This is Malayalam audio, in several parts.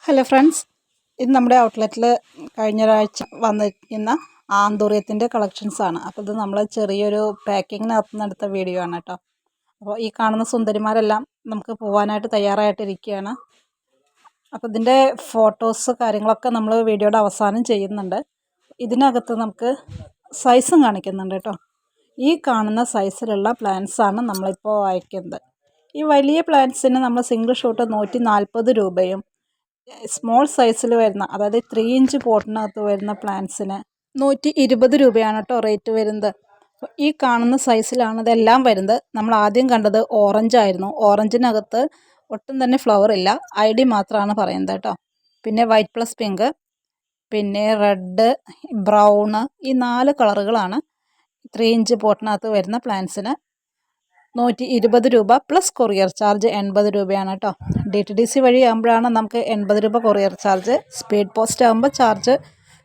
ഹലോ ഫ്രണ്ട്സ്, ഇത് നമ്മുടെ ഔട്ട്ലെറ്റിൽ കഴിഞ്ഞ ഒരാഴ്ച വന്നിരിക്കുന്ന ആന്തൂറിയത്തിൻ്റെ കളക്ഷൻസാണ്. അപ്പോൾ ഇത് നമ്മൾ ചെറിയൊരു പാക്കിങ്ങിനകത്ത് നിന്ന് എടുത്ത വീഡിയോ ആണ് കേട്ടോ. അപ്പോൾ ഈ കാണുന്ന സുന്ദരിമാരെല്ലാം നമുക്ക് പോകാനായിട്ട് തയ്യാറായിട്ടിരിക്കുകയാണ്. അപ്പോൾ ഇതിൻ്റെ ഫോട്ടോസ് കാര്യങ്ങളൊക്കെ നമ്മൾ വീഡിയോയുടെ അവസാനം ചെയ്യുന്നുണ്ട്. ഇതിനകത്ത് നമുക്ക് സൈസും കാണിക്കുന്നുണ്ട് കേട്ടോ. ഈ കാണുന്ന സൈസിലുള്ള പ്ലാന്റ്സാണ് നമ്മളിപ്പോൾ അയക്കുന്നത്. ഈ വലിയ പ്ലാന്റ്സിന് നമ്മൾ സിംഗിൾ ഷോട്ട് 140 രൂപയും സ്മോൾ സൈസിൽ വരുന്ന അതായത് 3 ഇഞ്ച് പോട്ടിനകത്ത് വരുന്ന പ്ലാന്റ്സിന് 120 രൂപയാണ് കേട്ടോ റേറ്റ് വരുന്നത്. ഈ കാണുന്ന സൈസിലാണ് ഇതെല്ലാം വരുന്നത്. നമ്മൾ ആദ്യം കണ്ടത് ഓറഞ്ച് ആയിരുന്നു. ഓറഞ്ചിനകത്ത് ഒട്ടും തന്നെ ഫ്ലവർ ഇല്ല, ID മാത്രമാണ് പറയുന്നത് കേട്ടോ. പിന്നെ വൈറ്റ് പ്ലസ് പിങ്ക്, പിന്നെ റെഡ്, ബ്രൗണ്, ഈ 4 കളറുകളാണ് 3 ഇഞ്ച് പോട്ടിനകത്ത് വരുന്ന പ്ലാന്റ്സിന് 120 രൂപ പ്ലസ് കൊറിയർ ചാർജ് 80 രൂപയാണ് കേട്ടോ. DTDC വഴി ആകുമ്പോഴാണ് നമുക്ക് 80 രൂപ കൊറിയർ ചാർജ്. സ്പീഡ് പോസ്റ്റ് ആകുമ്പോൾ ചാർജ്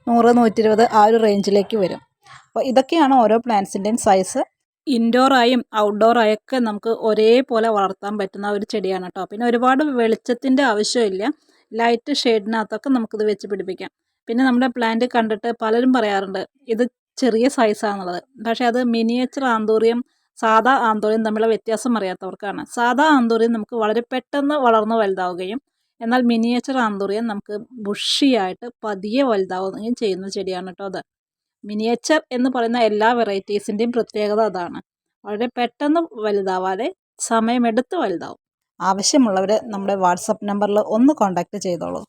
100, 120 ആ ഒരു റേഞ്ചിലേക്ക് വരും. അപ്പോൾ ഇതൊക്കെയാണ് ഓരോ പ്ലാന്റ്സിൻ്റെയും സൈസ്. ഇൻഡോറായും ഔട്ട്ഡോറായൊക്കെ നമുക്ക് ഒരേപോലെ വളർത്താൻ പറ്റുന്ന ഒരു ചെടിയാണ് കേട്ടോ. പിന്നെ ഒരുപാട് വെളിച്ചത്തിൻ്റെ ആവശ്യമില്ല, ലൈറ്റ് ഷെയ്ഡിനകത്തൊക്കെ നമുക്കിത് വെച്ച് പിടിപ്പിക്കാം. പിന്നെ നമ്മുടെ പ്ലാന്റ് കണ്ടിട്ട് പലരും പറയാറുണ്ട് ഇത് ചെറിയ സൈസാണെന്നുള്ളത്. പക്ഷേ അത് മിനിയേച്ചർ ആന്തൂറിയം സാധാ ആന്തൂറിയം തമ്മിലുള്ള വ്യത്യാസം അറിയാത്തവർക്കാണ്. സാധാ ആന്തൂറിയം നമുക്ക് വളരെ പെട്ടെന്ന് വളർന്ന് വലുതാവുകയും എന്നാൽ മിനിയേച്ചർ ആന്തൂറിയം നമുക്ക് ബുഷിയായിട്ട് പതിയെ വലുതാവുകയും ചെയ്യുന്ന ചെടിയാണ് കേട്ടോ അത്. മിനിയേച്ചർ എന്ന് പറയുന്ന എല്ലാ വെറൈറ്റീസിൻ്റെയും പ്രത്യേകത അതാണ്. വളരെ പെട്ടെന്ന് വലുതാവാതെ സമയമെടുത്ത് വലുതാവും. ആവശ്യമുള്ളവർ നമ്മുടെ വാട്സപ്പ് നമ്പറിൽ ഒന്ന് കോൺടാക്റ്റ് ചെയ്തോളൂ.